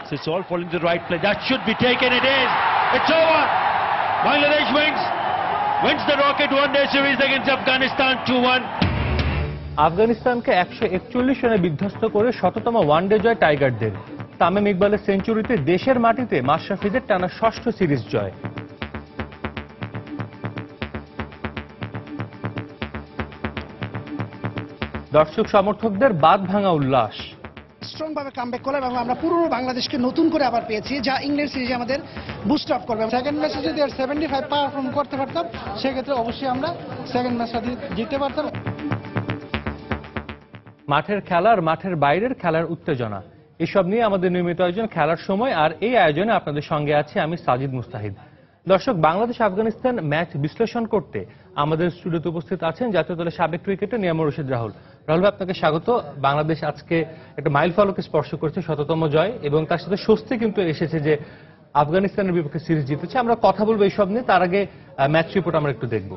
So it's all falling to the right place. That should be taken. It is. It's over. Bangladesh wins the Rocket One-Day Series against Afghanistan 2-1. আফগানিস্তানকে 141 রানে বিধ্বস্ত করে শততম one day জয় টাইগারদের। তামিম ইকবালের সেঞ্চুরিতে দেশের মাটিতে মাশরাফিদের টানা ষষ্ঠ সিরিজ জয়। দর্শক সমর্থকদের বাদ ভাঙা উল্লাস। স্ট্রং ভাবে কামব্যাক করলাম এবং আমরা পুরো বাংলাদেশকে নতুন করে আবার পেয়েছি, যা ইংল্যান্ড সিরিজে আমাদের বুস্ট আপ করবে। সেকেন্ড ম্যাচে যদি 75 পারফর্ম করতে পারতাম, সেক্ষেত্রে অবশ্যই আমরা সেকেন্ড ম্যাচটা জিততে পারতাম। মাঠের খেলার মাঠের বাইরের খেলার উত্তেজনা, এসব নিয়ে আমাদের নিয়মিত আয়োজন খেলার সময়। আর এই আয়োজনে আপনাদের সঙ্গে আছে আমি সাজিদ মুস্তাহিদ। দর্শক, বাংলাদেশ আফগানিস্তান ম্যাচ বিশ্লেষণ করতে আমাদের স্টুডিওতে উপস্থিত আছেন জাতীয় দলের সাবেক ক্রিকেটার নিয়ামুর রশিদ রাহুল। রাহুল ভাই, আপনাকে স্বাগত। বাংলাদেশ আজকে একটা মাইল ফলকে স্পর্শ করছে, শততম জয়, এবং তার সাথে স্বস্তি কিন্তু এসেছে যে আফগানিস্তানের বিপক্ষে সিরিজ জিতেছে। আমরা কথা বলবো এইসব নিয়ে, তার আগে ম্যাচ রিপোর্ট আমরা একটু দেখব।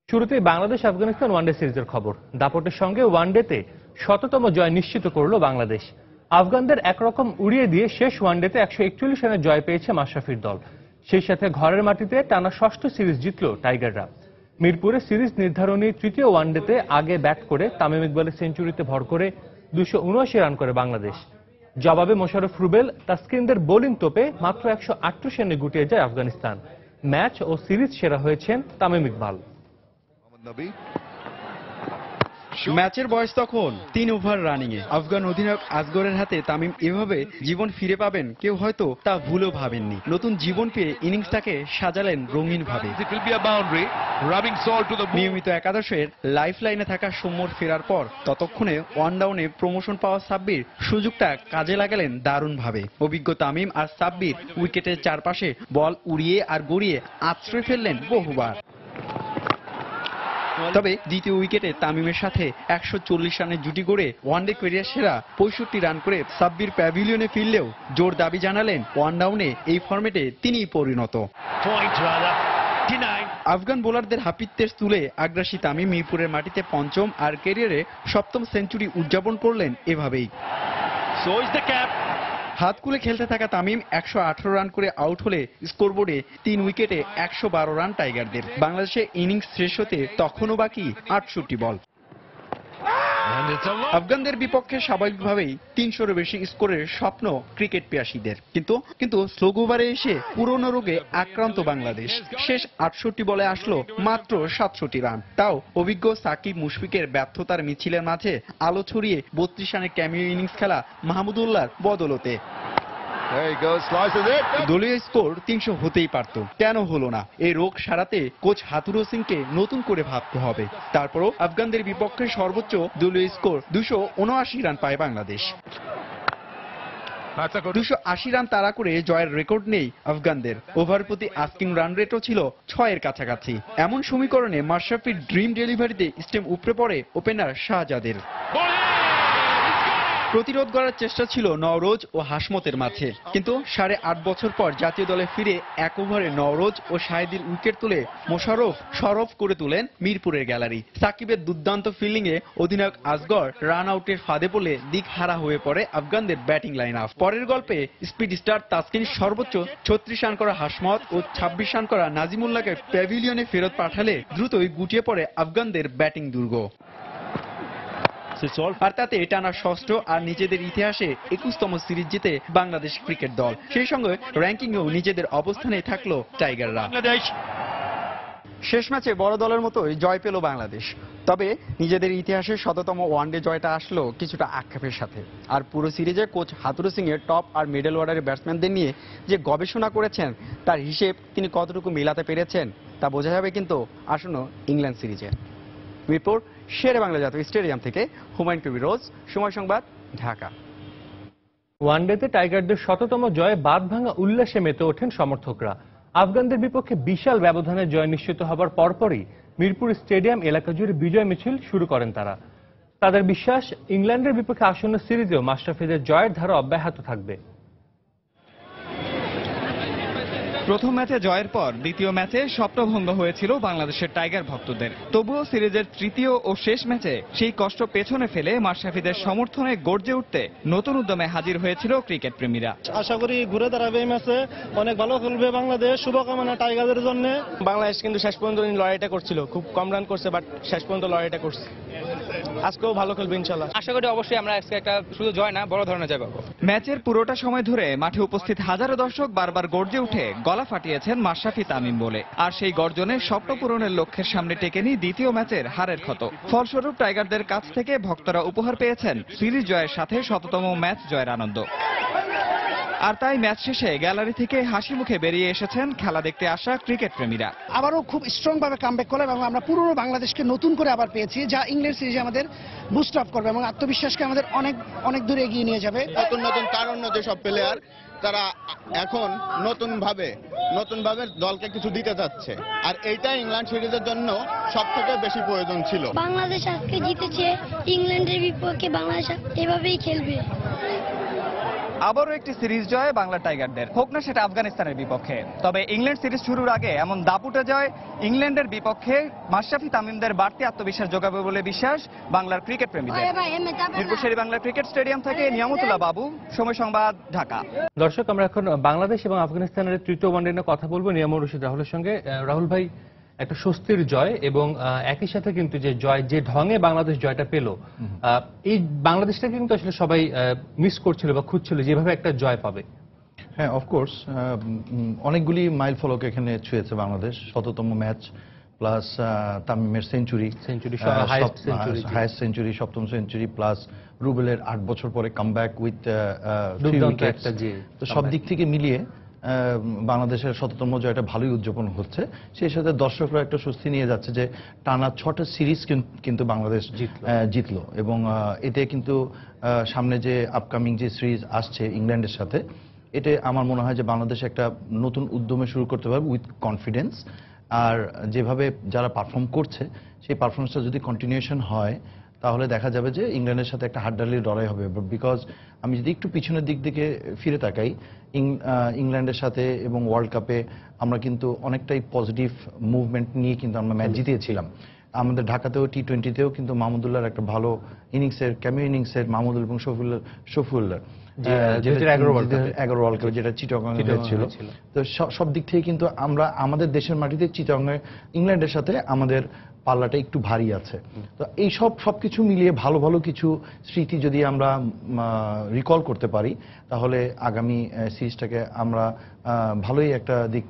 শুরুতেই বাংলাদেশ আফগানিস্তান ওয়ানডে সিরিজের খবর। দাপটের সঙ্গে ওয়ানডেতে শততম জয় নিশ্চিত করল বাংলাদেশ। আফগানদের একরকম উড়িয়ে দিয়ে শেষ ওয়ানডেতে 141 রানে জয় পেয়েছে মাশরাফির দল। সেই সাথে ঘরের মাটিতে টানা ষষ্ঠ সিরিজ জিতল টাইগাররা। মিরপুরে সিরিজ নির্ধারণী তৃতীয় ওয়ানডেতে আগে ব্যাট করে তামিম ইকবালের সেঞ্চুরিতে ভর করে 279 রান করে বাংলাদেশ। জবাবে মোশাররফ রুবেল, তাসকিনদের বোলিং তোপে মাত্র 138 রানে গুটিয়ে যায় আফগানিস্তান। ম্যাচ ও সিরিজ সেরা হয়েছেন তামিম ইকবাল। ম্যাচের বয়স তখন 3 ওভার রানিংয়ে আফগান অধিনায়ক আসগরের হাতে তামিম এভাবে জীবন ফিরে পাবেন কেউ হয়তো তা ভুলেও ভাবেননি। নতুন জীবন পেয়ে ইনিংসটাকে সাজালেন রঙিন ভাবে। নিয়মিত একাদশের লাইফ লাইনে থাকা সৌম্যর ফেরার পর ততক্ষণে ওয়ান ডাউনে প্রমোশন পাওয়া সাব্বির সুযোগটা কাজে লাগালেন দারুণভাবে। অভিজ্ঞ তামিম আর সাব্বির উইকেটের চারপাশে বল উড়িয়ে আর গড়িয়ে আছড়ে ফেললেন বহুবার। তবে দ্বিতীয় উইকেটে তামিমের সাথে 140 রানের জুটি গড়ে ওয়ানডে ক্যারিয়ার সেরা 65 রান করে সাব্বির প্যাভিলিয়নে ফিরলেও জোর দাবি জানালেন ওয়ান ডাউনে এই ফরম্যাটে তিনিই পরিণত। আফগান বোলারদের হাপিত্যের তুলে আগ্রাসী তামিম মিরপুরের মাটিতে পঞ্চম আর ক্যারিয়ারে সপ্তম সেঞ্চুরি উদযাপন করলেন এভাবেই। হাত খুলে খেলতে থাকা তামিম 118 রান করে আউট হলে স্কোরবোর্ডে 3 উইকেটে 112 রান টাইগারদের। বাংলাদেশের ইনিংস শেষ হতে তখনও বাকি 68 বল। আফগানদের বিপক্ষে স্বাভাবিকভাবেই 300-এর বেশি স্কোরের স্বপ্ন ক্রিকেট পিয়াসীদের, কিন্তু স্লো ওভারে এসে পুরনো রোগে আক্রান্ত বাংলাদেশ। শেষ 68 বলে আসলো মাত্র 67 রান, তাও অভিজ্ঞ সাকিব মুশফিকের ব্যর্থতার মিছিলের মাঝে আলো ছড়িয়ে 32 রানের ক্যামিও ইনিংস খেলা মাহমুদুল্লাহর বদলতে। দলীয় স্কোর 300 হতেই পারত, কেন হলো না? এই রোগ সারাতে কোচ হাতুরু সিংকে নতুন করে ভাবতে হবে। তারপরও আফগানদের বিপক্ষে সর্বোচ্চ দলীয় স্কোর 279 রান পায় বাংলাদেশ। 280 রান তাড়া করে জয়ের রেকর্ড নেই আফগানদের। ওভার প্রতি আস্কিং রান রেটও ছিল 6-এর কাছাকাছি। এমন সমীকরণে মাশরাফির ড্রিম ডেলিভারিতে স্টেম উপড়ে পড়ে ওপেনার শাহজাদের। প্রতিরোধ করার চেষ্টা ছিল নওরোজ ও হাসমতের মাঝে, কিন্তু 8.5 বছর পর জাতীয় দলে ফিরে এক ওভারে নওরোজ ও শাহিদের উইকেট তুলে মোশাররফ সরব করে তোলেন মিরপুরের গ্যালারি। সাকিবের দুর্দান্ত ফিল্ডিংয়ে অধিনায়ক আসগর রান আউটের ফাঁদে পড়লে দিকহারা হয়ে পড়ে আফগানদের ব্যাটিং লাইন আপ। পরের গল্পে স্পিড স্টার তাসকিন সর্বোচ্চ 36 রান করা হাসমত ও 26 রান করা নাজিমুল্লাহকে প্যাভিলিয়নে ফেরত পাঠালে দ্রুতই গুটিয়ে পড়ে আফগানদের ব্যাটিং দুর্গ। আর তাতে টানা ষষ্ঠ আর নিজেদের ইতিহাসে 21তম সিরিজ জিতে বাংলাদেশ ক্রিকেট দল। সেই সঙ্গে র্যাঙ্কিংয়েও নিজেদের অবস্থানে থাকলো টাইগাররা। শেষ ম্যাচে বড় দলের মতোই জয় পেল বাংলাদেশ, তবে নিজেদের ইতিহাসে শততম ওয়ানডে জয়টা আসলো কিছুটা আক্ষেপের সাথে। আর পুরো সিরিজে কোচ হাতুরু সিং এর টপ আর মিডল অর্ডারের ব্যাটসম্যানদের নিয়ে যে গবেষণা করেছেন তার হিসেব তিনি কতটুকু মেলাতে পেরেছেন তা বোঝা যাবে কিন্তু আসন্ন ইংল্যান্ড সিরিজে। রিপোর্ট শেরে বাংলা জাতীয় স্টেডিয়াম থেকে হুমায়ুন কবির রোজ, সময় সংবাদ, ঢাকা। ওয়ানডেতে টাইগারদের শততম জয়ে বাঁধ ভাঙা উল্লাসে মেতে ওঠেন সমর্থকরা। আফগানদের বিপক্ষে বিশাল ব্যবধানে জয় নিশ্চিত হবার পরপরই মিরপুর স্টেডিয়াম এলাকা জুড়ে বিজয় মিছিল শুরু করেন তারা। তাদের বিশ্বাস, ইংল্যান্ডের বিপক্ষে আসন্ন সিরিজেও মাশরাফিদের জয়ের ধারা অব্যাহত থাকবে। প্রথম ম্যাচে জয়ের পর দ্বিতীয় ম্যাচে স্বপ্নভঙ্গ হয়েছিল বাংলাদেশের টাইগার ভক্তদের। তবুও সিরিজের তৃতীয় ও শেষ ম্যাচে সেই কষ্ট পেছনে ফেলে মাশরাফিদের সমর্থনে গর্জে উঠতে নতুন উদ্যমে হাজির হয়েছিল ক্রিকেট প্রেমীরা। আশা করি ঘুরে দাঁড়াবে এই ম্যাচে, অনেক ভালো খেলবে বাংলাদেশ। শুভকামনা টাইগারদের জন্য। বাংলাদেশ কিন্তু শেষ পর্যন্ত লড়াইটা করছিল, খুব কম রান করছে, বাট শেষ পর্যন্ত লড়াইটা করছে। আজকেও ভালো খেলবে ইনশাল্লাহ। আশা করি অবশ্যই আমরা আজকে একটা শুধু জয় না, বড় ধরনের জয় পাবো। ম্যাচের পুরোটা সময় ধরে মাঠে উপস্থিত হাজারো দর্শক বারবার গর্জে উঠে গলা ফাটিয়েছেন মাশরাফি তামিম বলে। আর সেই গর্জনে স্বপ্ন পূরণের লক্ষ্যের সামনে টেকেনি দ্বিতীয় ম্যাচের হারের ক্ষত। ফলস্বরূপ টাইগারদের কাছ থেকে ভক্তরা উপহার পেয়েছেন সিরিজ জয়ের সাথে শততম ম্যাচ জয়ের আনন্দ। আর তাই ম্যাচ শেষে গ্যালারি থেকে হাসি মুখে বেরিয়ে এসেছেন খেলা দেখতে আসা ক্রিকেট প্রেমীরা। আবারও খুব স্ট্রং ভাবে কামব্যাক করলাম এবং আমরা পুরনো বাংলাদেশকে নতুন করে আবার পেয়েছি, যা ইংল্যান্ড সিরিজে আমাদের বুস্ট আপ করবে এবং আত্মবিশ্বাসকে আমাদের অনেক অনেক দূরে এগিয়ে নিয়ে যাবে। নতুন নতুন তারুণ্য যেসব প্লেয়ার, তারা এখন নতুন ভাবে দলকে কিছু দিতে যাচ্ছে, আর এইটা ইংল্যান্ড সিরিজের জন্য সবথেকে বেশি প্রয়োজন ছিল। বাংলাদেশ আজকে জিতেছে, ইংল্যান্ডের বিপক্ষে বাংলাদেশ এভাবেই খেলবে। আবারও একটি সিরিজ জয় বাংলা টাইগারদের, হোক না সেটা আফগানিস্তানের বিপক্ষে। তবে ইংল্যান্ড সিরিজ শুরুর আগে এমন দাপুটে জয় ইংল্যান্ডের বিপক্ষে মাশরাফি তামিমদের বাড়তি আত্মবিশ্বাস যোগাবে বলে বিশ্বাস বাংলার ক্রিকেট প্রেমীদের। মিরপুর শের বাংলা ক্রিকেট স্টেডিয়াম থেকে নিয়ামতুল্লাহ বাবু, সময় সংবাদ, ঢাকা। দর্শক, আমরা এখন বাংলাদেশ এবং আফগানিস্তানের তৃতীয় ওয়ানডে নিয়ে কথা বলবো নিয়ামুর রশিদ রাহুলের সঙ্গে। রাহুল ভাই, একটা স্বস্তির জয় এবং একই সাথে কিন্তু যে জয়, যে ঢঙে বাংলাদেশ জয়টা পেল, এই বাংলাদেশটা কিন্তু আসলে সবাই মিস করছিল বা খুঁজছিল যেভাবে একটা জয় পাবে। হ্যাঁ, অফকোর্স অনেকগুলি মাইল ফলক এখানে ছুঁয়েছে বাংলাদেশ। শততম ম্যাচ প্লাস তামিমের সেঞ্চুরি, হাইয়েস্ট সেঞ্চুরি, সপ্তম সেঞ্চুরি, প্লাস রুবেলের 8 বছর পরে কামব্যাক উইথ 3 উইকেটস। তো সব দিক থেকে মিলিয়ে বাংলাদেশের শততম জয়টা ভালোই উদযাপন হচ্ছে। সেই সাথে দর্শকরা একটা স্বস্তি নিয়ে যাচ্ছে যে টানা 6টা সিরিজ কিন্তু বাংলাদেশ জিতলো এবং এতে কিন্তু সামনে যে আপকামিং যে সিরিজ আসছে ইংল্যান্ডের সাথে, এটা আমার মনে হয় যে বাংলাদেশ একটা নতুন উদ্যমে শুরু করতে পারবে উইথ কনফিডেন্স। আর যেভাবে যারা পারফর্ম করছে সেই পারফরমেন্সটা যদি কন্টিনিউশন হয় তাহলে দেখা যাবে যে ইংল্যান্ডের সাথে একটা হাড্ডালি লড়াই হবে। বিকজ আমি যদি একটু পিছনের দিক থেকে ফিরে তাকাই, ইংল্যান্ডের সাথে এবং ওয়ার্ল্ড কাপে আমরা কিন্তু অনেকটাই পজিটিভ মুভমেন্ট নিয়ে কিন্তু আমরা ম্যাচ জিতিয়েছিলাম। আমাদের ঢাকাতেও টি-20তেও কিন্তু মাহমুদুল্লাহর একটা ভালো ইনিংসের, ক্যামিও ইনিংসের মাহমুদুল এবং শফিউল্লাহ 11 ওয়ার্ল্ড কাপ যেটা চিটাগং ছিল। তো সব দিক থেকে কিন্তু আমরা আমাদের দেশের মাটিতে চিটাগং ইংল্যান্ডের সাথে আমাদের পাল্লাটা একটু ভারী আছে। তো এই সবকিছু মিলিয়ে ভালো ভালো কিছু স্মৃতি যদি আমরা রিকল করতে পারি তাহলে আগামী সিরিজটাকে আমরা ভালোই একটা দিক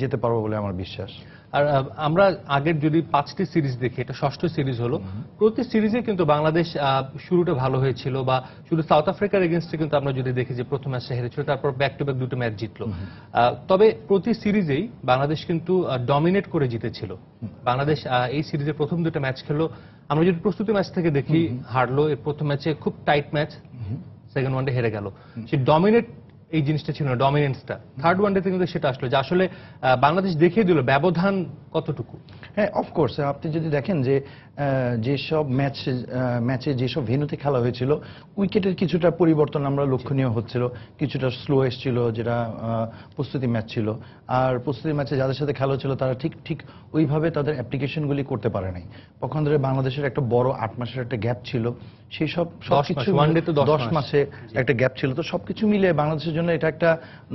যেতে পারবো বলে আমার বিশ্বাস। আর আমরা আগের যদি 5টি সিরিজ দেখি, এটা 6ষ্ঠ সিরিজ হলো। প্রতি সিরিজে কিন্তু বাংলাদেশ শুরুটা ভালো হয়েছিল, বা শুধু সাউথ আফ্রিকার এগেনস্টে কিন্তু আমরা যদি দেখি যে প্রথম ম্যাচটা হেরেছিল, তারপর ব্যাক টু ব্যাক 2টো ম্যাচ জিতলো। তবে প্রতি সিরিজেই বাংলাদেশ কিন্তু ডমিনেট করে জিতেছিল। বাংলাদেশ এই সিরিজের প্রথম 2টো ম্যাচ খেললো। আমরা যদি প্রস্তুতি ম্যাচ থেকে দেখি, হারলো। এর প্রথম ম্যাচে খুব টাইট ম্যাচ, সেকেন্ড ওয়ানডে হেরে গেল। সেই ডমিনেট এই জিনিসটা ছিল না, ডমিনেন্সটা। থার্ড ওয়ানডেতে কিন্তু সেটা আসলো, যে আসলে বাংলাদেশ দেখিয়ে দিল ব্যবধান কতটুকু। হ্যাঁ, অফকোর্স আপনি যদি দেখেন যে যেসব ম্যাচে যেসব ভেন্যুতে খেলা হয়েছিল, উইকেটের কিছুটা পরিবর্তন আমরা লক্ষণীয় হচ্ছিল, কিছুটা স্লো এসছিল, যেটা প্রস্তুতি ম্যাচ ছিল। আর প্রস্তুতি ম্যাচে যাদের সাথে খেলা হচ্ছিল তারা ঠিক ওইভাবে তাদের অ্যাপ্লিকেশনগুলি করতে পারে নাই। পক্ষান্তরে ধরে বাংলাদেশের একটা বড় 8 মাসের একটা গ্যাপ ছিল, সেই সবকিছু 10 মাসে একটা গ্যাপ ছিল। তো সবকিছু মিলে বাংলাদেশের জন্য এটা একটা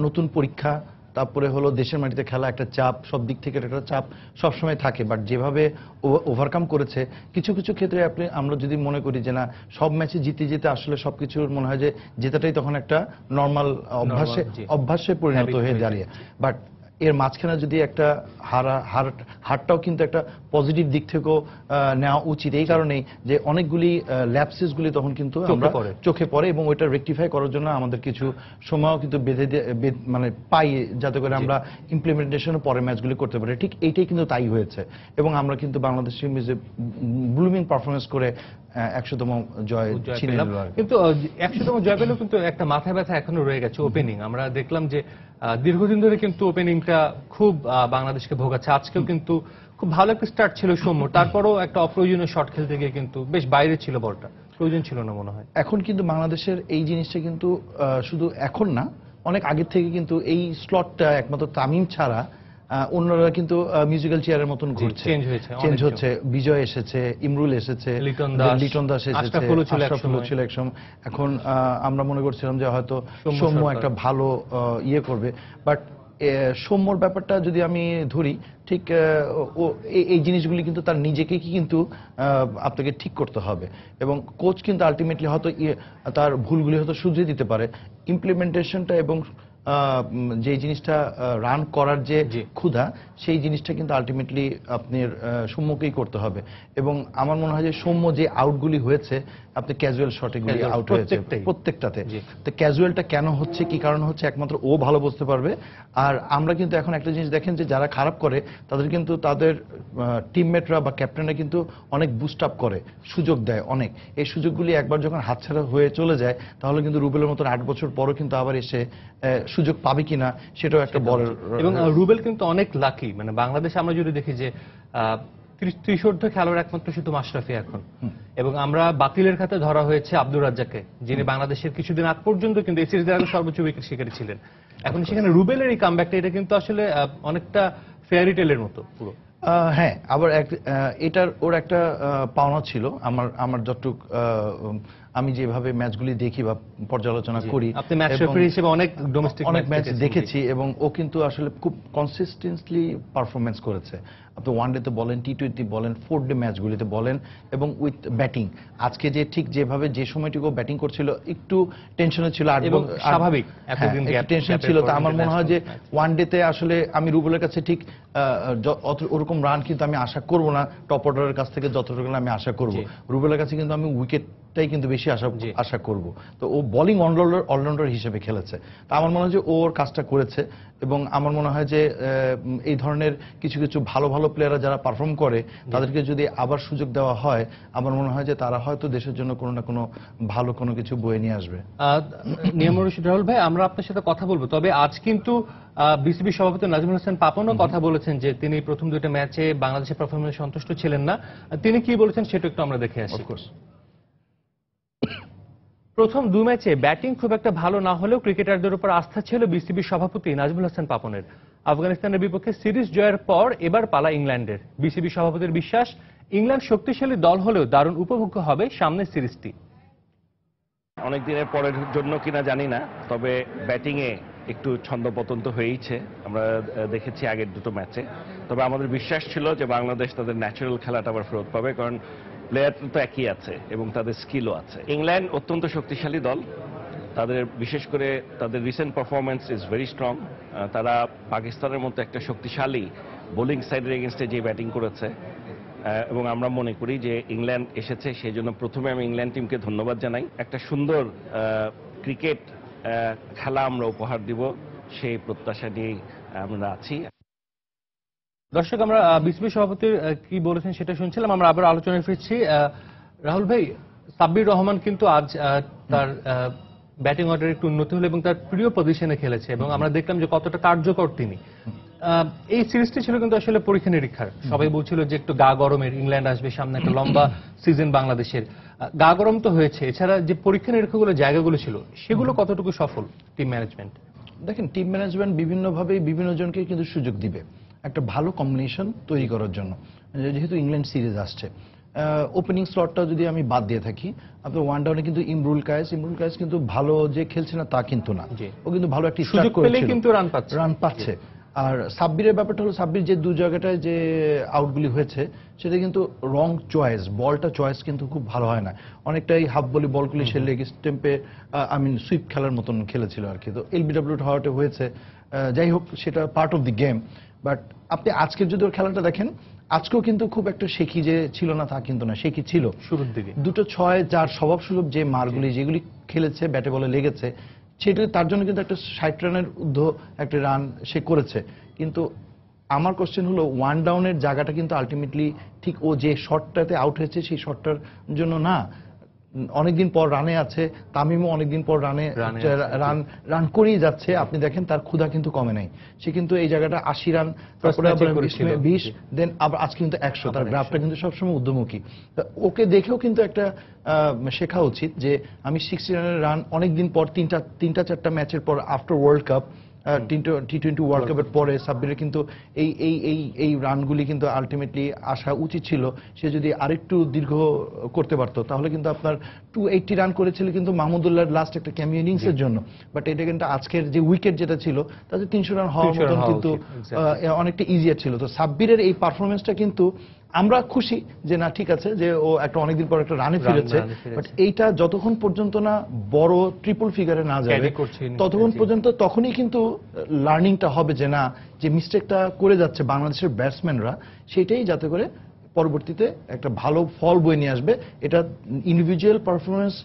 নতুন পরীক্ষা। তারপরে হলো দেশের মাটিতে খেলা, একটা চাপ, সব দিক থেকে একটা চাপ সবসময় থাকে। বাট যেভাবে ওভারকাম করেছে, কিছু কিছু ক্ষেত্রে আমরা যদি মনে করি যে না, সব ম্যাচে জিতে আসলে সবকিছুর মনে হয় যে জেতাটাই তখন একটা নর্মাল অভ্যাসে পরিণত হয়ে দাঁড়িয়ে। বাট এর মাঝখানে যদি একটা হারটাও কিন্তু একটা পজিটিভ দিক থেকেও নেওয়া উচিত। এই কারণেই যে অনেকগুলি ল্যাপসেসগুলি তখন কিন্তু আমরা চোখে পড়ে এবং ওইটা রেকটিফাই করার জন্য আমাদের কিছু সময়ও কিন্তু মানে পাই, যাতে করে আমরা ইমপ্লিমেন্টেশনের পরে ম্যাচগুলি করতে পারি। ঠিক এইটাই কিন্তু তাই হয়েছে এবং আমরা কিন্তু বাংলাদেশ টিমে ব্লুমিং পারফরমেন্স করে 100তম জয় ছিনে নিলাম। কিন্তু 100তম জয় পেলেও কিন্তু একটা মাথায় ব্যথা এখনো রয়ে গেছে, ওপেনিং। আমরা দেখলাম যে দীর্ঘদিন ধরে কিন্তু ওপেনিংটা খুব বাংলাদেশকে ভোগাচ্ছে। আজকেও কিন্তু খুব ভালো একটা স্টার্ট ছিল সৌম্য, তারপরও একটা অপ্রয়োজনীয় শট খেলতে গিয়ে কিন্তু বেশ বাইরে ছিল বলটা, প্রয়োজন ছিল না মনে হয়। এখন কিন্তু বাংলাদেশের এই জিনিসটা কিন্তু শুধু এখন না, অনেক আগের থেকে কিন্তু এই স্লটটা একমাত্র তামিম ছাড়া অন্যরা কিন্তু মিউজিক্যাল চেয়ারের মতন ঘুরছে, চেঞ্জ হচ্ছে। বিজয় এসেছে, ইমরুল এসেছে, লিটন দাস এসেছে, আশরাফুল ছিল একসময়। এখন আমরা মনে করছিলাম যে হয়তো সৌম্য একটা ভালো ইয়ে করবে, বাট সৌম্যর ব্যাপারটা যদি আমি ধরি, ঠিক এই জিনিসগুলি কিন্তু তার নিজেকে কিন্তু আপনাকে ঠিক করতে হবে, এবং কোচ কিন্তু আলটিমেটলি হয়তো তার ভুলগুলি হয়তো শুধরে দিতে পারে। ইমপ্লিমেন্টেশনটা এবং যে জিনিসটা রান করার যে ক্ষুধা, সেই জিনিসটা কিন্তু আলটিমেটলি আপনার সৌম্যকেই করতে হবে। এবং আমার মনে হয় যে সৌম্য যে আউটগুলি হয়েছে, আপনি ক্যাজুয়াল শটেগুলি আউট হয়েছে প্রত্যেকটাতে। তো ক্যাজুয়ালটা কেন হচ্ছে, কি কারণ হচ্ছে, একমাত্র ও ভালো বুঝতে পারবে। আর আমরা কিন্তু এখন একটা জিনিস দেখেন যে যারা খারাপ করে তাদের কিন্তু তাদের টিমমেটরা বা ক্যাপ্টেনরা কিন্তু অনেক বুস্ট আপ করে, সুযোগ দেয় অনেক। এই সুযোগগুলি একবার যখন হাতছাড়া হয়ে চলে যায়, তাহলে কিন্তু রুবেলের মতন 8 বছর পরও কিন্তু আবার এসে সুযোগ পাবে কিনা সেটাও একটা বড়। এবং রুবেল কিন্তু অনেক লাকি, মানে বাংলাদেশে আমরা যদি দেখি যে 30 খেলোয়াড় একমাত্র শুধু মাশরাফি এখন, এবং আমরা বাতিলের খাতে ধরা হয়েছে আব্দুর রাজ্জাককে, যিনি বাংলাদেশের কিছুদিন আগ পর্যন্ত কিন্তু এই সিরিজের আগে সর্বোচ্চ উইকেট শিকারী ছিলেন। এখন সেখানে রুবেলের এই কামব্যাকটা, এটা কিন্তু আসলে অনেকটা ফেয়ারি টেলের মতো পুরো। হ্যাঁ, আবার এটার ওর একটা পাওনা ছিল। আমার যতটুক আমি যেভাবে ম্যাচগুলি দেখি বা পর্যালোচনা করি, আপনি ম্যাচ রেফারি হিসেবে অনেক ম্যাচ দেখেছি, এবং ও কিন্তু আসলে খুব কনসিস্টেন্টলি পারফরমেন্স করেছে। আপনি ওয়ানডেতে বলেন, টি20 বলেন, 4 ডে ম্যাচগুলিতে বলেন, এবং উইথ ব্যাটিং। আজকে যে ঠিক যেভাবে যে সময়টুকু ব্যাটিং করছিল, একটু টেনশনে ছিল, স্বাভাবিক টেনশন ছিল। তা আমার মনে হয় যে ওয়ানডেতে আসলে আমি রুবেলের কাছে ঠিক ওরকম রান কিন্তু আমি আশা করব না টপ অর্ডারের কাছ থেকে, যতটুকু আমি আশা করব। রুবেলের কাছে কিন্তু আমি উইকেটটাই কিন্তু বেশি আশা করব। তো ও বোলিং অলরাউন্ডার হিসেবে খেলেছে। তা আমার মনে হয় যে ওর কাজটা করেছে, এবং আমার মনে হয় যে এই ধরনের কিছু কিছু ভালো ভালো প্লেয়াররা যারা পারফর্ম করে, তাদেরকে যদি আবার সুযোগ দেওয়া হয়, আমার মনে হয় যে তারা হয়তো দেশের জন্য কোনো না কোনো ভালো কোনো কিছু বয়ে নিয়ে আসবে। নিয়ামুর রশিদ রাহুল ভাই, আমরা আপনার সাথে কথা বলবো, তবে আজ কিন্তু বিসিবি সভাপতি নাজমুল হাসান পাপনও কথা বলেছেন যে তিনি প্রথম 2টা ম্যাচে বাংলাদেশের পারফরমেন্সে সন্তুষ্ট ছিলেন না। তিনি কি বলেছেন সেটা একটু আমরা দেখে আসি। প্রথম 2 ম্যাচে ব্যাটিং খুব একটা ভালো না হলেও ক্রিকেটারদের উপর আস্থা ছিল বিসিবি সভাপতি নাজমুল হাসান পাপনের। আফগানিস্তানের বিপক্ষে সিরিজ জয়ের পর এবার পালা ইংল্যান্ডের। বিসিবি সভাপতির বিশ্বাস, ইংল্যান্ড শক্তিশালী দল হলেও দারুণ উপভোগ্য হবে সামনের সিরিজটি। অনেক দিনের পরের জন্য কিনা জানি না, তবে ব্যাটিংয়ে একটু ছন্দপতন তো হয়েইছে, আমরা দেখেছি আগের 2টো ম্যাচে। তবে আমাদের বিশ্বাস ছিল যে বাংলাদেশ তাদের ন্যাচারাল খেলাটা আবার ফেরত পাবে, কারণ প্লেয়ার তো একই আছে এবং তাদের স্কিলও আছে। ইংল্যান্ড অত্যন্ত শক্তিশালী দল, তাদের বিশেষ করে তাদের recent performance is very strong. তারা পাকিস্তানের মতো একটা শক্তিশালী বোলিং সাইডের এগেনস্টে যে ব্যাটিং করেছে, এবং আমরা মনে করি যে ইংল্যান্ড এসেছে, সেই জন্য প্রথমে আমি ইংল্যান্ড টিমকে ধন্যবাদ জানাই। একটা সুন্দর ক্রিকেট খেলা আমরা উপহার দিব, সেই প্রত্যাশা নিয়েই আমরা আছি। দর্শক, আমরা বিসিবি সভাপতির কি বলেছেন সেটা শুনছিলাম। আমরা আবার আলোচনায় ফিরছি। রাহুল ভাই, সাব্বির রহমান কিন্তু আজ তার ব্যাটিং অর্ডারে একটু উন্নতি হলো এবং তার প্রিয় পজিশনে খেলেছে, এবং আমরা দেখলাম যে কতটা কার্যকর তিনি। এই সিরিজটি ছিল কিন্তু আসলে পরীক্ষা নিরীক্ষার। সবাই বলছিল যে একটু গা গরমের, ইংল্যান্ড আসবে, সামনে একটা লম্বা সিজন বাংলাদেশের। গা গরম তো হয়েছে, এছাড়া যে পরীক্ষা নিরীক্ষাগুলো জায়গাগুলো ছিল সেগুলো কতটুকু সফল টিম ম্যানেজমেন্ট? দেখেন, টিম ম্যানেজমেন্ট বিভিন্নভাবে বিভিন্ন জনকে কিন্তু সুযোগ দিবে একটা ভালো কম্বিনেশন তৈরি করার জন্য। যেহেতু ইংল্যান্ড সিরিজ আসছে, ওপেনিং স্লটটা যদি আমি বাদ দিয়ে থাকি, আপনার ওয়ান ডাউনে কিন্তু ইমরুল কায়েস কিন্তু ভালো যে খেলছে না তা কিন্তু না, ও কিন্তু ভালো একটা সুযোগ পেলে কিন্তু রান পাচ্ছে। আর সাব্বিরের ব্যাপারটা হলো, সাব্বির যে 2 জায়গাটায় যে আউটগুলি হয়েছে সেটা কিন্তু রং চয়েস, বলটা চয়েস কিন্তু খুব ভালো হয় না, অনেকটাই হাফ বলি বলগুলি সে লেগ স্টেম্পে সুইপ খেলার মতন খেলেছিল আর কি। তো এলবিডব্লিউ হওয়াতে হয়েছে, যাই হোক সেটা part of the game. But আপনি আজকের যদি ওর খেলাটা দেখেন, আজকেও কিন্তু খুব একটা শেখি যে ছিল না তা কিন্তু না, শেখি ছিল শুরুর দিকে। 2টো 6 যার স্বভাব সুলভ যে মারগুলি যেগুলি খেলেছে, ব্যাটে বলে লেগেছে, সেটা তার জন্য কিন্তু একটা 60 রানের ঊর্ধ্ব একটা রান সে করেছে। কিন্তু আমার কোশ্চেন হলো, ওয়ান ডাউনের জায়গাটা কিন্তু আলটিমেটলি ঠিক ও যে শটটাতে আউট হয়েছে সেই শটটার জন্য না, অনেকদিন পর রানে আছে, তামিমও অনেকদিন পর রান করেই যাচ্ছে। আপনি দেখেন তার ক্ষুধা কিন্তু কমে নাই, সে কিন্তু এই জায়গাটা 80 রান, তারপরে আবার 20, দেন আবার আজকে কিন্তু 100। তার গ্রাফটা কিন্তু সবসময় ঊর্ধ্বমুখী। ওকে দেখেও কিন্তু একটা শেখা উচিত যে আমি 60 রানের রান অনেকদিন পর, তিনটা চারটা ম্যাচের পর, আফটার ওয়ার্ল্ড কাপ, টি-20 ওয়ার্ল্ড কাপের পরে সাব্বিরের কিন্তু এই রানগুলি কিন্তু আলটিমেটলি আসা উচিত ছিল। সে যদি আরেকটু দীর্ঘ করতে পারতো তাহলে কিন্তু আপনার 280 রান করেছিল কিন্তু মাহমুদুল্লাহর লাস্ট একটা ক্যামিও ইনিংসের জন্য। বাট এটা কিন্তু আজকের যে উইকেট যেটা ছিল তাতে 300 রান হওয়ার মতন কিন্তু অনেকটা ইজিয়ার ছিল। তো সাব্বিরের এই পারফরমেন্সটা কিন্তু আমরা খুশি যে না ঠিক আছে যে ও একটা অনেকদিন পর একটা রানে ফিরেছে, বাট এইটা যতক্ষণ পর্যন্ত না বড় ট্রিপল ফিগারে না যাবে ততক্ষণ পর্যন্ত তখনই কিন্তু লার্নিংটা হবে যে না, যে মিস্টেকটা করে যাচ্ছে বাংলাদেশের ব্যাটসম্যানরা সেটাই যাতে করে পরবর্তীতে একটা ভালো ফল বয়ে নিয়ে আসবে। এটা ইন্ডিভিজুয়াল পারফরমেন্স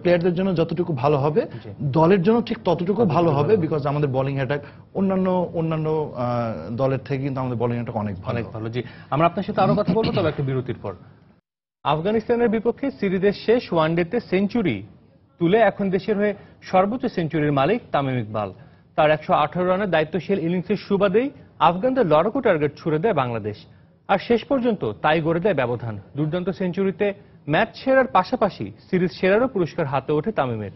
প্লেয়ারদের জন্য যতটুকু ভালো হবে, দলের জন্য ঠিক ততটুকু ভালো হবে, বিকজ আমাদের বোলিং অ্যাটাক অন্যান্য দলের থেকে কিন্তু আমাদের বোলিং অ্যাটাক অনেক ভালো। জি, আমরা আপনার সাথে আরো কথা বলবো, তবে একটা বিরতির পর। আফগানিস্তানের বিপক্ষে সিরিজের শেষ ওয়ানডেতে সেঞ্চুরি তুলে এখন দেশের হয়ে সর্বোচ্চ সেঞ্চুরির মালিক তামিম ইকবাল। তার 118 রানের দায়িত্বশীল ইনিংসের সুবাদেই আফগানদের লড়াকু টার্গেট ছুড়ে দেয় বাংলাদেশ, আর শেষ পর্যন্ত তাই গড়ে দেয় ব্যবধান। দুর্দান্ত সেঞ্চুরিতে ম্যাচ সেরার পাশাপাশি সিরিজ সেরারও পুরস্কার হাতে ওঠে তামিমের।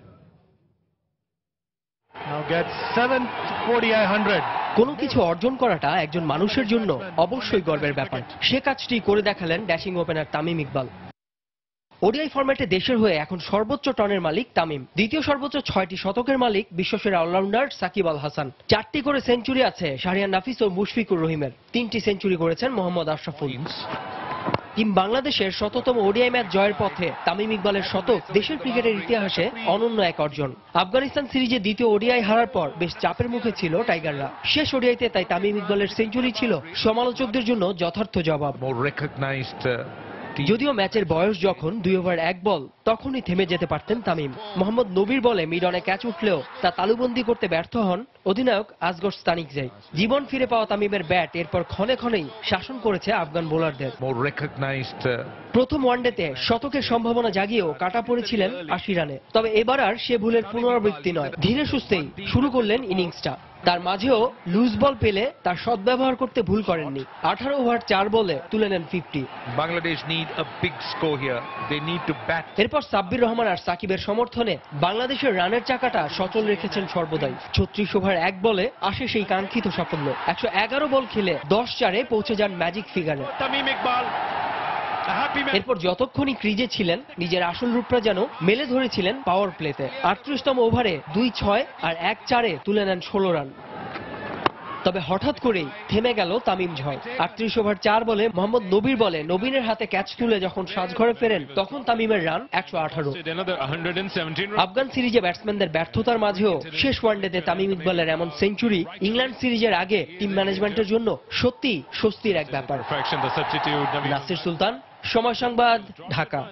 কোনো কিছু অর্জন করাটা একজন মানুষের জন্য অবশ্যই গর্বের ব্যাপার। সে কাজটি করে দেখালেন dashing opener Tamim Iqbal. ODI ফরম্যাটে দেশের হয়ে এখন সর্বোচ্চ টনের মালিক তামিম, দ্বিতীয় সর্বোচ্চ 6টি শতকের মালিক বিশ্বসেরা অলরাউন্ডার সাকিব আল হাসান। 4টি করে সেঞ্চুরি আছে শাহরিয়ার নাফিস ও মুশফিকুর রহিমের, 3টি সেঞ্চুরি করেছেন মোহাম্মদ আশরাফুল। টিম বাংলাদেশের 100তম ওডিআই ম্যাচ জয়ের পথে তামিম ইকবালের শতক দেশের ক্রিকেটের ইতিহাসে অনন্য এক অর্জন। আফগানিস্তান সিরিজে দ্বিতীয় ওডিআই হারার পর বেশ চাপের মুখে ছিল টাইগাররা। শেষ ওডিআইতে তাই তামিম ইকবালের সেঞ্চুরি ছিল সমালোচকদের জন্য যথার্থ জবাব। যদিও ম্যাচের বয়স যখন 2 ওভার 1 বল, তখনই থেমে যেতে পারতেন তামিম। মোহাম্মদ নবীর বলে মিড অনে ক্যাচ উঠলেও তা তালুবন্দি করতে ব্যর্থ হন অধিনায়ক আসগর স্তানিকজাই। জীবন ফিরে পাওয়া তামিমের ব্যাট এরপর ক্ষণে ক্ষণেই শাসন করেছে আফগান বোলারদের। প্রথম ওয়ানডেতে শতকের সম্ভাবনা জাগিয়েও কাটা পড়েছিলেন 80 রানে, তবে এবার আর সে ভুলের পুনরাবৃত্তি নয়। ধীরে সুস্থেই শুরু করলেন ইনিংসটা। তার মাঝেও লুজ বল পেলে তার সদ্ব্যবহার করতে ভুল করেননি। 18 ওভার 4 বলে তুলে নেন 50। Bangladesh need a big score here, they need to bat. এরপর সাব্বির রহমান আর সাকিবের সমর্থনে বাংলাদেশের রানের চাকাটা সচল রেখেছেন সর্বদাই। 36 ওভার 1 বলে আসে সেই কাঙ্ক্ষিত সাফল্য। 111 বল খেলে 10-4-এ পৌঁছে যান ম্যাজিক ফিগারে। তামিম ইকবাল এরপর যতক্ষণই ক্রিজে ছিলেন নিজের আসল রূপটা যেন মেলে ধরেছিলেন পাওয়ার প্লেতে। 38তম ওভারে 2-6 আর 1-4-এ তুলে নেন 16 রান। তবে হঠাৎ করেই থেমে গেল তামিম ঝয়। 38 ওভার 4 বলে মোহাম্মদ নবীর বলে নবীনের হাতে ক্যাচ তুলে যখন সাজঘরে ফেরেন তখন তামিমের রান 118। আফগান সিরিজে ব্যাটসম্যানদের ব্যর্থতার মাঝেও শেষ ওয়ানডেতে তামিম ইকবালের এমন সেঞ্চুরি ইংল্যান্ড সিরিজের আগে টিম ম্যানেজমেন্টের জন্য সত্যি স্বস্তির এক ব্যাপার। নাসির সুলতান, সময় সংবাদ, ঢাকা।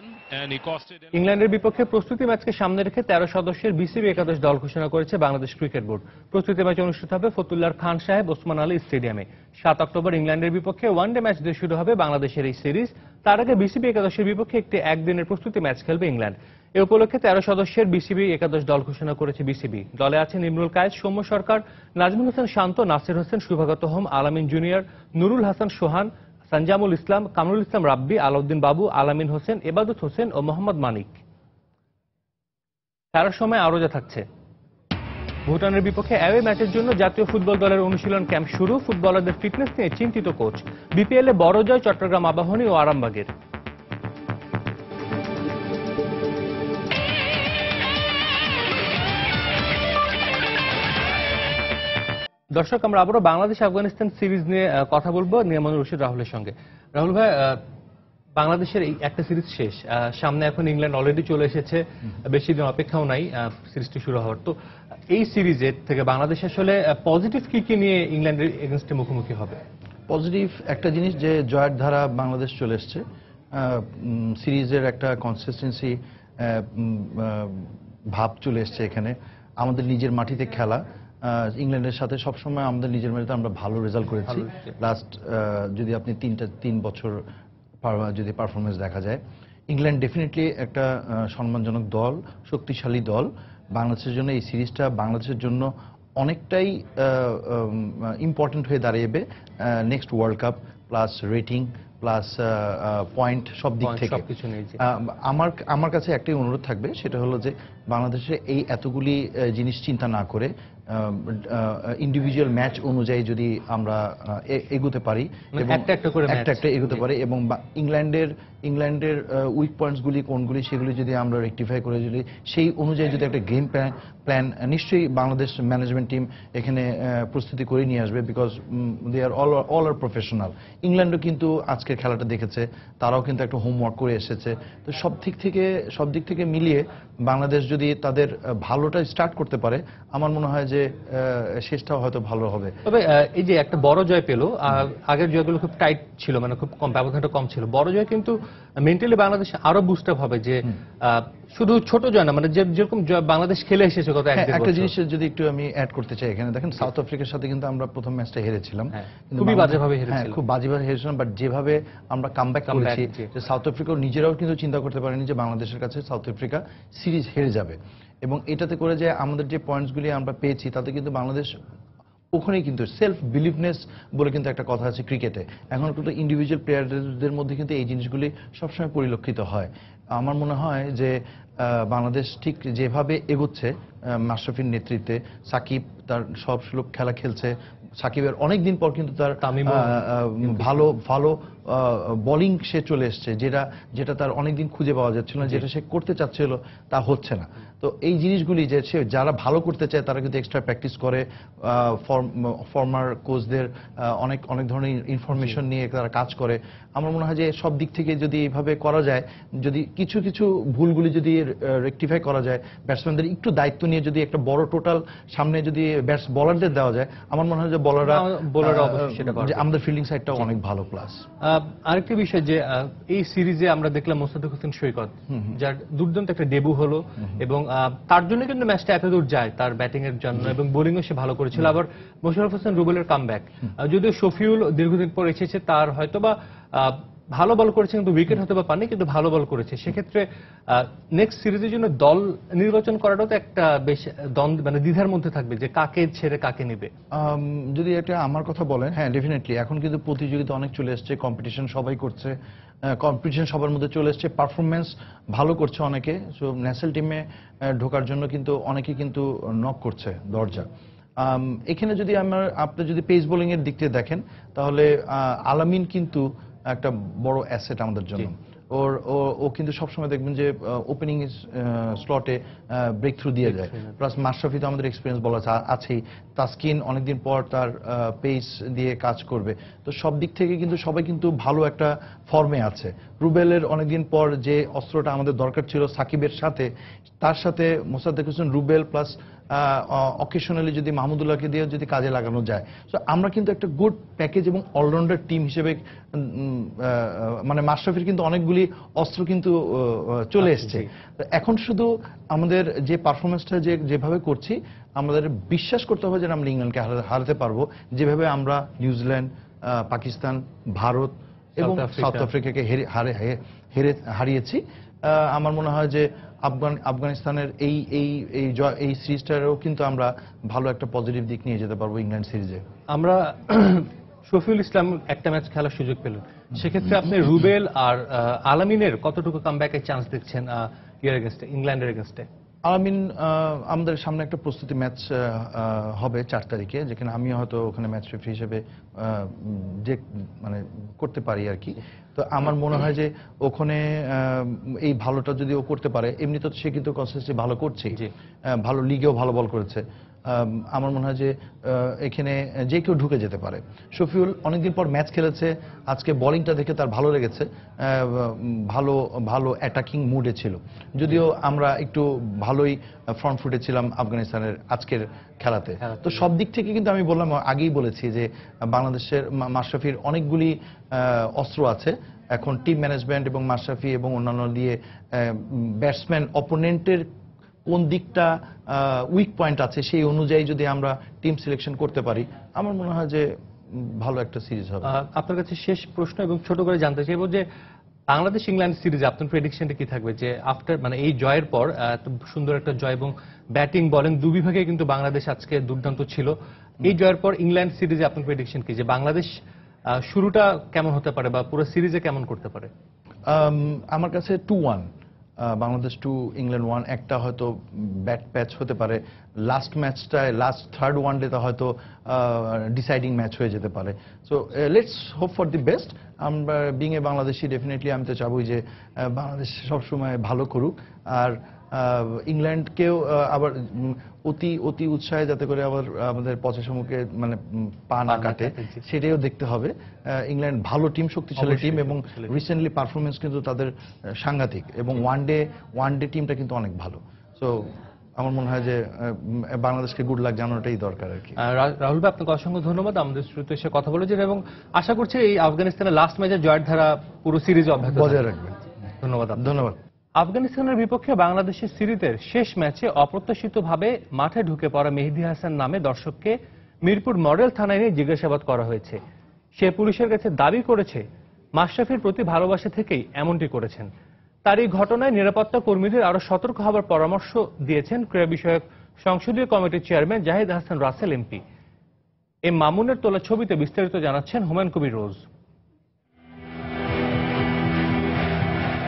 ইংল্যান্ডের বিপক্ষে প্রস্তুতি ম্যাচকে সামনে রেখে 13 সদস্যের বিসিবি একাদশ দল ঘোষণা করেছে বাংলাদেশ ক্রিকেট বোর্ড। প্রস্তুতি ম্যাচ অনুষ্ঠিত হবে ফতুল্লার খান সাহেব ওসমান আলী স্টেডিয়ামে। 7 অক্টোবর ইংল্যান্ডের বিপক্ষে ওয়ানডে ম্যাচ দিয়ে শুরু হবে বাংলাদেশের এই সিরিজ। তার আগে বিসিবি একাদশের বিপক্ষে একটি একদিনের প্রস্তুতি ম্যাচ খেলবে ইংল্যান্ড। এ উপলক্ষে 13 সদস্যের বিসিবি একাদশ দল ঘোষণা করেছে বিসিবি। দলে আছেন ইমরুল কায়েস, সৌম্য সরকার, নাজমুল হোসেন শান্ত, নাসির হোসেন, শুভাগত হোম, আলামিন জুনিয়র, নুরুল হাসান সোহান, সঞ্জামুল ইসলাম, কামরুল ইসলাম রাব্বি, আলাউদ্দিন বাবু, আলামিন হোসেন, এবাদত হোসেন ও মোহাম্মদ মানিক। খেলার সময় আরও যা থাকছে: ভুটানের বিপক্ষে অ্যাওয়ে ম্যাচের জন্য জাতীয় ফুটবল দলের অনুশীলন ক্যাম্প শুরু। ফুটবলারদের ফিটনেস নিয়ে চিন্তিত কোচ। বিপিএলে বড় জয় চট্টগ্রাম আবাহনী ও আরামবাগের। দর্শক, আমরা আবারও বাংলাদেশ আফগানিস্তান সিরিজ নিয়ে কথা বলবো নিয়ামনুর রশিদ রাহুলের সঙ্গে। রাহুল ভাই, বাংলাদেশের এই একটা সিরিজ শেষ, সামনে এখন ইংল্যান্ড অলরেডি চলে এসেছে, বেশি দিন অপেক্ষাও নাই সিরিজটি শুরু হওয়ার। তো এই সিরিজের থেকে বাংলাদেশ আসলে পজিটিভ কি নিয়ে ইংল্যান্ডের এগেনস্টে মুখোমুখি হবে? পজিটিভ একটা জিনিস যে জয়ের ধারা বাংলাদেশ চলে এসছে, সিরিজের একটা কনসিস্টেন্সি ভাব চলে এসছে এখানে। আমাদের নিজের মাটিতে খেলা, ইংল্যান্ডের সাথে সবসময় আমাদের নিজের মাটিতে আমরা ভালো রেজাল্ট করেছি। লাস্ট যদি আপনি 3 বছর যদি পারফরমেন্স দেখা যায়, ইংল্যান্ড ডেফিনেটলি একটা সম্মানজনক দল, শক্তিশালী দল। বাংলাদেশের জন্য এই সিরিজটা বাংলাদেশের জন্য অনেকটাই ইম্পর্টেন্ট হয়ে দাঁড়াবে next world cup, plus rating, plus point, সব দিক থেকে। আমার কাছে একটাই অনুরোধ থাকবে, সেটা হলো যে বাংলাদেশে এই এতগুলি জিনিস চিন্তা না করে ইন্ডিভিজুয়াল ম্যাচ অনুযায়ী যদি আমরা এগোতে পারি এবং একটা এগোতে পারি, এবং ইংল্যান্ডের উইক পয়েন্টসগুলি কোনগুলি সেগুলি যদি আমরা রেকটিফাই করে যদি সেই অনুযায়ী যদি একটা গেম প্ল্যান নিশ্চয়ই বাংলাদেশ ম্যানেজমেন্ট টিম এখানে প্রস্তুতি করে নিয়ে আসবে, because they are all are professional. ইংল্যান্ডও কিন্তু আজকের খেলাটা দেখেছে, তারাও কিন্তু একটা হোমওয়ার্ক করে এসেছে। তো সব দিক থেকে মিলিয়ে বাংলাদেশ যদি তাদের ভালোটা স্টার্ট করতে পারে, আমার মনে হয় যে শেষটাও হয়তো ভালো হবে। তবে এই যে একটা বড় জয় পেল, আগের জয়গুলো খুব টাইট ছিল, মানে খুব কম, ব্যবধানটা কম ছিল। বড় জয় কিন্তু মেন্টালি বাংলাদেশ আরো বুস্ট আপ হবে, যে শুধু ছোট জয় না, মানে যেরকম বাংলাদেশ খেলে এসেছে গত একটা জিনিস যদি একটু আমি অ্যাড করতে চাই এখানে, দেখেন সাউথ আফ্রিকার সাথে কিন্তু আমরা প্রথম ম্যাচটা হেরেছিলাম, খুবই বাজেভাবে হেরেছিলাম। খুব বাজেভাবে হেরেছিলাম, বাট যেভাবে আমরা কামব্যাক করেছি, যে সাউথ আফ্রিকা নিজেরাও কিন্তু চিন্তা করতে পারেনি যে বাংলাদেশের কাছে সাউথ আফ্রিকা সিরিজ হেরে যাবে। এবং এটাতে করে যে আমাদের যে পয়েন্টসগুলি আমরা পেয়েছি, তাতে কিন্তু বাংলাদেশ ওখানেই কিন্তু সেলফ বিলিভনেস বলে কিন্তু একটা কথা আছে ক্রিকেটে। এখন কিন্তু ইন্ডিভিজুয়াল প্লেয়ারদের মধ্যে কিন্তু এই জিনিসগুলি সবসময় পরিলক্ষিত হয়। আমার মনে হয় যে বাংলাদেশ ঠিক যেভাবে এগোচ্ছে মাশরাফির নেতৃত্বে, সাকিব তার সব লোক খেলা খেলছে, সাকিবের অনেকদিন পর কিন্তু তার ভালো বোলিং সে চলে এসছে, যেটা তার অনেকদিন খুঁজে পাওয়া যাচ্ছিল না, যেটা সে করতে চাচ্ছিল তা হচ্ছে না। তো এই জিনিসগুলি যে সে যারা ভালো করতে চায় তারা কিন্তু এক্সট্রা প্র্যাকটিস করে, ফর্মার কোচদের অনেক ধরনের ইনফরমেশন নিয়ে তারা কাজ করে। আমার মনে হয় যে সব দিক থেকে যদি এইভাবে করা যায়, যদি কিছু ভুলগুলি যদি রেকটিফাই করা যায়, ব্যাটসম্যানদের একটু দায়িত্ব নিয়ে যদি একটা বড় টোটাল সামনে যদি বোলারদের দেওয়া যায়, আমার মনে হয় যে বোলাররা আমাদের ফিল্ডিং সাইডটাও অনেক ভালো। প্লাস আরেকটি বিষয় যে এই সিরিজে আমরা দেখলাম মোসাদ্দেক হোসেন সৈকত, যার দুর্দান্ত একটা ডেবু হলো, এবং তার জন্য কিন্তু ম্যাচটা এত দূর যায়, তার ব্যাটিং এর জন্য, এবং বোলিংও সে ভালো করেছিল। আবার মোশাররফ হোসেন রুবেলের কামব্যাক, যদিও শফিউল দীর্ঘদিন পর এসেছে, তার হয়তোবা ভালো বল করেছে, কিন্তু উইকেট হতে বা পাননি, কিন্তু ভালো বল করেছে। সেক্ষেত্রে নেক্সট সিরিজের জন্য দল নির্বাচন করাটাও তো একটা বেশ দ্বন্দ্ব, মানে দ্বিধার মধ্যে থাকবে যে কাকে ছেড়ে কাকে নেবে। যদি এটা আমার কথা বলেন, হ্যাঁ ডেফিনেটলি এখন কিন্তু প্রতিযোগিতা অনেক চলে এসছে, কম্পিটিশন সবাই করছে, কম্পিটিশন সবার মধ্যে চলে এসছে, পারফরমেন্স ভালো করছে অনেকে। সো ন্যাশনাল টিমে ঢোকার জন্য কিন্তু অনেকে কিন্তু নক করছে দরজা। এখানে যদি আপনি যদি পেস বোলিং এর দিক থেকে দেখেন, তাহলে আলামিন কিন্তু একটা বড় অ্যাসেট আমাদের জন্য। ও কিন্তু সবসময় দেখবেন যে ওপেনিং স্লটে ব্রেক থ্রু দিয়ে যায়। প্লাস মাশরাফি তো আমাদের এক্সপিরিয়েন্স বলার আছেই, তাসকিন অনেকদিন পর তার পেস দিয়ে কাজ করবে। তো সব দিক থেকে কিন্তু সবাই কিন্তু ভালো একটা ফর্মে আছে। রুবেলের অনেকদিন পর যে অস্ত্রটা আমাদের দরকার ছিল সাকিবের সাথে, তার সাথে মোসাদ্দেক হোসেন, রুবেল প্লাস অকেশনালি যদি মাহমুদুল্লাহকে দিয়ে যদি কাজে লাগানো যায়, তো আমরা কিন্তু একটা গুড প্যাকেজ এবং অলরাউন্ডার টিম হিসেবে, মানে মাশরাফির কিন্তু অনেকগুলি অস্ত্র কিন্তু চলে এসছে। এখন শুধু আমাদের যে পারফরমেন্সটা যেভাবে করছি, আমাদের বিশ্বাস করতে হবে যে আমরা ইংল্যান্ডকে হারাতে পারবো, যেভাবে আমরা নিউজিল্যান্ড, পাকিস্তান, ভারত এবং সাউথ আফ্রিকাকে হারিয়েছি। আমার মনে হয় যে আফগানিস্তানের এই সিরিজটারও কিন্তু আমরা ভালো একটা পজিটিভ দিক নিয়ে যেতে পারবো ইংল্যান্ড সিরিজে। আমরা শফিউল ইসলাম একটা ম্যাচ খেলার সুযোগ পেলেন, সেক্ষেত্রে আপনি রুবেল আর আলামিনের কতটুকু কামব্যাকের চান্স দেখছেন ইংল্যান্ডের এগেইনস্টে? আলামিন, আমাদের সামনে একটা প্রস্তুতি ম্যাচ হবে 4 তারিখে, যেখানে আমি হয়তো ওখানে ম্যাচ রেফারি হিসেবে যে মানে করতে পারি আর কি। তো আমার মনে হয় যে ওখানে এই ভালোটা যদি ও করতে পারে, এমনি তো সে কিন্তু কনসিস্টেন্সি ভালো করছে, ভালো লিগেও ভালো বল করেছে। আমার মনে হয় যে এখানে যে কেউ ঢুকে যেতে পারে। শফিউল অনেকদিন পর ম্যাচ খেলেছে, আজকে বোলিংটা দেখে তার ভালো লেগেছে, ভালো অ্যাটাকিং মুডে ছিল। যদিও আমরা একটু ভালোই ফ্রন্ট ফুটে ছিলাম আফগানিস্তানের আজকের খেলাতে। তো সব দিক থেকে কিন্তু আমি বললাম, আগেই বলেছি যে বাংলাদেশের মাশরাফির অনেকগুলি অস্ত্র আছে। এখন টিম ম্যানেজমেন্ট এবং মাশরাফি এবং অন্যান্য দিয়ে ব্যাটসম্যান অপোনেন্টের কোন দিকটা উইক পয়েন্ট আছে সেই অনুযায়ী যদি আমরা টিম সিলেকশন করতে পারি, আমার মনে হয় যে ভালো একটা সিরিজ হবে। আপনার কাছে শেষ প্রশ্ন এবং ছোট করে জানতে চাইবো যে বাংলাদেশ ইংল্যান্ড সিরিজে আপনার প্রেডিকশনটা কি থাকবে যে আফটার মানে এই জয়ের পর এত সুন্দর একটা জয় এবং ব্যাটিং বলেন দুই বিভাগে কিন্তু বাংলাদেশ আজকে দুর্দান্ত ছিল, এই জয়ের পর ইংল্যান্ড সিরিজে আপনার প্রেডিকশন কি যে বাংলাদেশ শুরুটা কেমন হতে পারে বা পুরো সিরিজে কেমন করতে পারে? আমার কাছে 2-1 বাংলাদেশ 2 ইংল্যান্ড 1, একটা হয়তো ব্যাট প্যাচ হতে পারে, লাস্ট ম্যাচটায় লাস্ট থার্ড ওয়ানডেতে হয়তো ডিসাইডিং ম্যাচ হয়ে যেতে পারে। So let's hope for the best. আমরা বিং এ বাংলাদেশি ডেফিনেটলি আমি তো চাবই যে বাংলাদেশ সবসময় ভালো করুক, আর ইংল্যান্ডকেও আবার অতি উৎসাহে যাতে করে আবার আমাদের পথের মানে পা না কাটে সেটাও দেখতে হবে। ইংল্যান্ড ভালো টিম, শক্তিশালী টিম, এবং রিসেন্টলি পারফরমেন্স কিন্তু তাদের সাংঘাতিক, এবং ওয়ান ডে টিমটা কিন্তু অনেক ভালো। সো আমার মনে হয় যে বাংলাদেশকে গুড লাক জানানোটাই দরকার আর কি। রাহুল ভাই, আপনাকে অসংখ্য ধন্যবাদ আমাদের স্টুডিওতে এসে কথা বলেছেন, এবং আশা করছি এই আফগানিস্তানের লাস্ট ম্যাচের জয়ের ধারা পুরো সিরিজ অব্যাহত বজায় রাখবেন। ধন্যবাদ। আফগানিস্তানের বিপক্ষে বাংলাদেশের সিরিজের শেষ ম্যাচে অপ্রত্যাশিতভাবে মাঠে ঢুকে পড়া মেহেদী হাসান নামে দর্শককে মিরপুর মডেল থানায় নিয়ে জিজ্ঞাসাবাদ করা হয়েছে। সে পুলিশের কাছে দাবি করেছে মাশরাফির প্রতি ভালোবাসা থেকেই এমনটি করেছেন। তার এই ঘটনায় নিরাপত্তা কর্মীদের আরো সতর্ক হবার পরামর্শ দিয়েছেন ক্রীড়া বিষয়ক সংসদীয় কমিটির chairman Zahid Hasan Russell MP. M মামুনের তোলা ছবিতে বিস্তারিত জানাচ্ছেন হুমায়ুন কবির রোজ।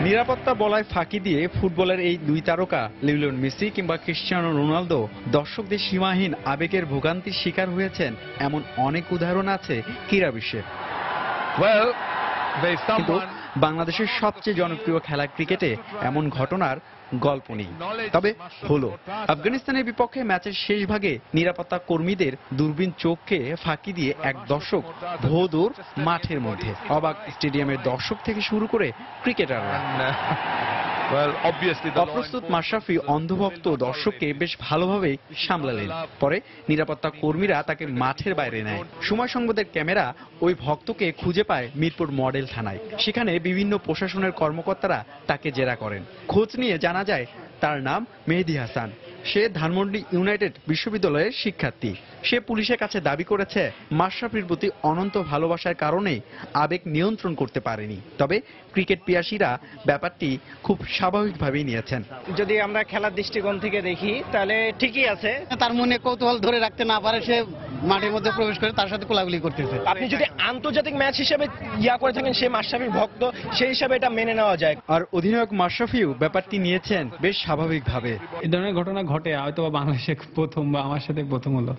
নিরাপত্তা বলয় ফাঁকি দিয়ে ফুটবলের এই দুই তারকা লিওনেল মেসি কিংবা ক্রিশ্চিয়ানো রোনালদো দর্শকদের সীমাহীন আবেগের ভোগান্তির শিকার হয়েছেন, এমন অনেক উদাহরণ আছে ক্রীড়া বিশ্বে। কিন্তু বাংলাদেশের সবচেয়ে জনপ্রিয় খেলা ক্রিকেটে এমন ঘটনার গল্প নেই, তবে হলো। আফগানিস্তানের বিপক্ষে ম্যাচের শেষ ভাগে নিরাপত্তা কর্মীদের দূরবীন চোখকে ফাঁকি দিয়ে এক দর্শক ভোদূর মাঠের মধ্যে, অবাক স্টেডিয়ামের দর্শক থেকে শুরু করে ক্রিকেটাররা। অপ্রস্তুত মাশরাফি অন্ধভক্ত দর্শককে বেশ ভালোভাবেই সামলালেন। পরে নিরাপত্তা কর্মীরা তাকে মাঠের বাইরে নেয়। সময় সংবাদের ক্যামেরা ওই ভক্তকে খুঁজে পায় মিরপুর মডেল থানায়। সেখানে বিভিন্ন প্রশাসনের কর্মকর্তারা তাকে জেরা করেন। খোঁজ নিয়ে জানা যায় তার নাম মেহেদী হাসান। সে ধানমন্ডি ইউনাইটেড বিশ্ববিদ্যালয়ের শিক্ষার্থী। সে পুলিশের কাছে দাবি করেছে মাশরাফির প্রতি অনন্ত ভালোবাসার কারণে আবেগ নিয়ন্ত্রণ করতে পারেনি। তবে ক্রিকেট পিয়াসীরা ব্যাপারটি খুব স্বাভাবিকভাবেই নিয়েছেন। যদি আমরা খেলার দৃষ্টিকোণ থেকে দেখি তাহলে ঠিকই আছে। তার মনে কৌতূহল ধরে রাখতে না পারে, সে মাঠের মধ্যে প্রবেশ করে তার সাথে কোলাগুলি করতেছে। আপনি যদি আন্তর্জাতিক ম্যাচ হিসেবে করে থাকেন, সে মাশরাফির ভক্ত, সেই হিসাবে এটা মেনে নেওয়া যায়। আর অধিনায়ক মাশরাফিও ব্যাপারটি নিয়েছেন বেশ স্বাভাবিকভাবে। এই ধরনের ঘটনা ঘটে হয়তো বাংলাদেশে প্রথম বা আমার সাথে প্রথম হলো।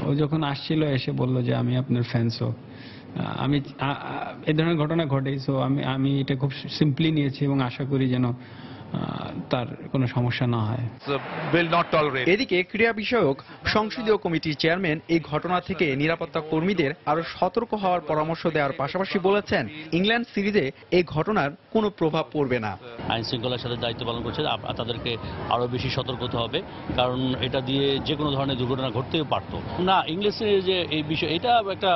ও যখন আসছিল এসে বলল যে আমি আপনার ফ্যানসও, আমি এই ধরনের ঘটনা ঘটে, সো আমি এটা খুব সিম্পলি নিয়েছি এবং আশা করি যেন তার কোনো সমস্যা না হয়। এদিকে ক্রীড়া বিষয়ক সংসদীয় কমিটির চেয়ারম্যান এই ঘটনা থেকে নিরাপত্তা কর্মীদের আরো সতর্ক হওয়ার পরামর্শ দেওয়ার পাশাপাশি বলেছেন ইংল্যান্ড সিরিজে এই ঘটনার কোনো প্রভাব পড়বে না। আইন শৃঙ্খলার সাথে দায়িত্ব পালন করছে, তাদেরকে আরো বেশি সতর্ক হতে হবে, কারণ এটা দিয়ে যে কোনো ধরনের দুর্ঘটনা ঘটতেও পারতো না। ইংল্যান্ড সিরিজে এই বিষয়, এটা একটা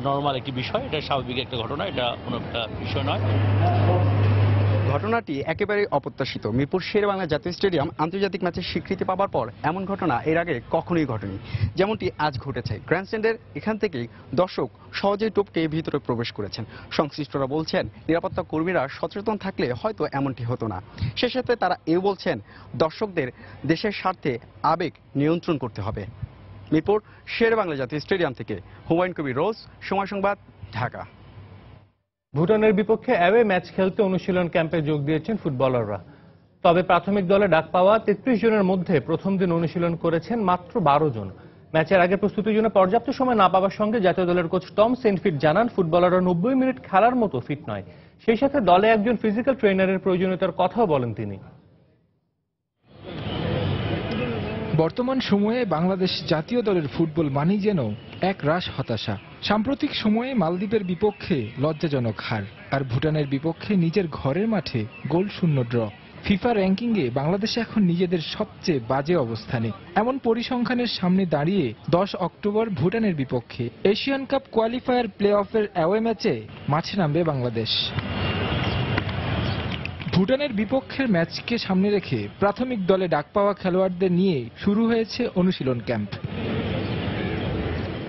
নর্মাল একটি বিষয়, এটা স্বাভাবিক একটা ঘটনা, এটা কোনো একটা বিষয় নয়। ঘটনাটি একেবারে অপ্রত্যাশিত। মিরপুর শেরেবাংলা জাতীয় স্টেডিয়াম আন্তর্জাতিক ম্যাচের স্বীকৃতি পাওয়ার পর এমন ঘটনা এর আগে কখনোই ঘটেনি, যেমনটি আজ ঘটেছে। গ্র্যান্ডস্ট্যান্ডের এখান থেকেই দর্শক সহজেই টপকে ভিতরে প্রবেশ করেছেন। সংশ্লিষ্টরা বলছেন নিরাপত্তা কর্মীরা সচেতন থাকলে হয়তো এমনটি হতো না। সে সাথে তারা এও বলছেন দর্শকদের দেশের স্বার্থে আবেগ নিয়ন্ত্রণ করতে হবে। মিরপুর শেরেবাংলা জাতীয় স্টেডিয়াম থেকে হুমায়ুন কবির রোজ, সময় সংবাদ, ঢাকা। ভুটানের বিপক্ষে অ্যাওয়ে ম্যাচ খেলতে অনুশীলন ক্যাম্পে যোগ দিয়েছেন ফুটবলাররা। তবে প্রাথমিক দলে ডাক পাওয়া 33 জনের মধ্যে প্রথম দিন অনুশীলন করেছেন মাত্র 12 জন। ম্যাচের আগে প্রস্তুতির জন্য পর্যাপ্ত সময় না পাওয়ার সঙ্গে জাতীয় দলের কোচ টম সেন্টফিট জানান ফুটবলাররা 90 মিনিট খেলার মতো ফিট নয়। সেই সাথে দলে একজন ফিজিক্যাল ট্রেনারের প্রয়োজনীয়তার কথাও বলেন তিনি। বর্তমান সময়ে বাংলাদেশ জাতীয় দলের ফুটবল মানেই যেন এক রাশ হতাশা। সাম্প্রতিক সময়ে মালদ্বীপের বিপক্ষে লজ্জাজনক হার, আর ভুটানের বিপক্ষে নিজের ঘরের মাঠে গোলশূন্য ড্র। ফিফা র্যাঙ্কিংয়ে বাংলাদেশ এখন নিজেদের সবচেয়ে বাজে অবস্থানে। এমন পরিসংখ্যানের সামনে দাঁড়িয়ে 10 অক্টোবর ভুটানের বিপক্ষে এশিয়ান কাপ কোয়ালিফায়ার প্লে অফের অ্যাওয়ে ম্যাচে মাঠে নামবে বাংলাদেশ। ভুটানের বিপক্ষের ম্যাচকে সামনে রেখে প্রাথমিক দলে ডাক পাওয়া খেলোয়াড়দের নিয়ে শুরু হয়েছে অনুশীলন ক্যাম্প।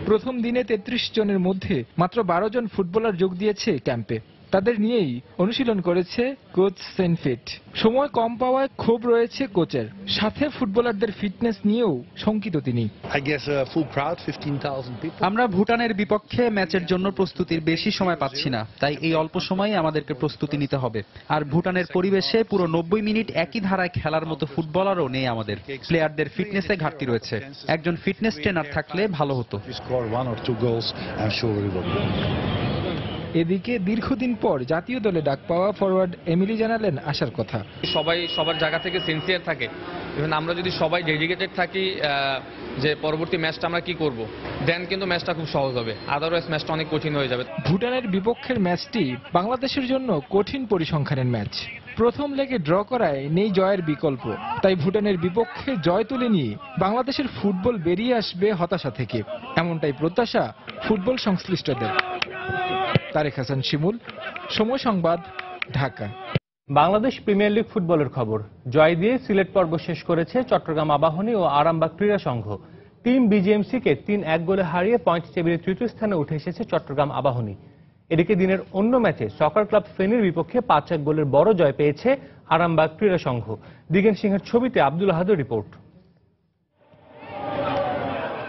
প্রথম দিনে 33 জনের মধ্যে মাত্র 12 জন ফুটবলার যোগ দিয়েছে ক্যাম্পে। তাদের নিয়েই অনুশীলন করেছে কোচ সেনফিট। সময় কম পাওয়ায় ক্ষোভ রয়েছে কোচের, সাথে ফুটবলারদের ফিটনেস নিয়েও শঙ্কিত তিনি। আমরা ভুটানের বিপক্ষে ম্যাচের জন্য প্রস্তুতির বেশি সময় পাচ্ছি না, তাই এই অল্প সময়ে আমাদেরকে প্রস্তুতি নিতে হবে। আর ভুটানের পরিবেশে পুরো 90 মিনিট একই ধারায় খেলার মতো ফুটবলারও নেই আমাদের। প্লেয়ারদের ফিটনেসে ঘাটতি রয়েছে, একজন ফিটনেস ট্রেনার থাকলে ভালো হতো। এদিকে দীর্ঘদিন পর জাতীয় দলে ডাক পাওয়া ফরওয়ার্ড এমিলি জানালেন আসার কথা। সবাই সবার জায়গা থেকে সিনসিয়ার থাকে, ইভেন আমরা যদি সবাই ডেডিকেটেড থাকি যে পরবর্তী ম্যাচটা আমরা কি করব, দেন কিন্তু ম্যাচটা খুব সহজ হবে, আদারওয়াইজ ম্যাচটা অনেক কঠিন হয়ে যাবে। ভুটানের বিপক্ষের ম্যাচটি বাংলাদেশের জন্য কঠিন পরিসংখ্যানের ম্যাচ। প্রথম লেগে ড্র করায় নেই জয়ের বিকল্প, তাই ভুটানের বিপক্ষে জয় তুলে নিয়ে বাংলাদেশের ফুটবল বেরিয়ে আসবে হতাশা থেকে, এমনটাই প্রত্যাশা ফুটবল সংশ্লিষ্টদের। তারেক হাসান শিমুল, সময় সংবাদ, ঢাকা। বাংলাদেশ প্রিমিয়ার লিগ ফুটবলের খবর। জয় দিয়ে সিলেট পর্ব শেষ করেছে চট্টগ্রাম আবাহনী ও আরামবাগ ক্রীড়া সংঘ। টিম বিজিএমসিকে ৩-১ গোলে হারিয়ে পয়েন্ট টেবিলে তৃতীয় স্থানে উঠে এসেছে চট্টগ্রাম আবাহনী। এদিকে দিনের অন্য ম্যাচে সকার ক্লাব ফেনীর বিপক্ষে ৫-১ গোলের বড় জয় পেয়েছে আরামবাগ ক্রীড়া সংঘ। দিগেন সিংহের ছবিতে আব্দুল আহাদের রিপোর্ট।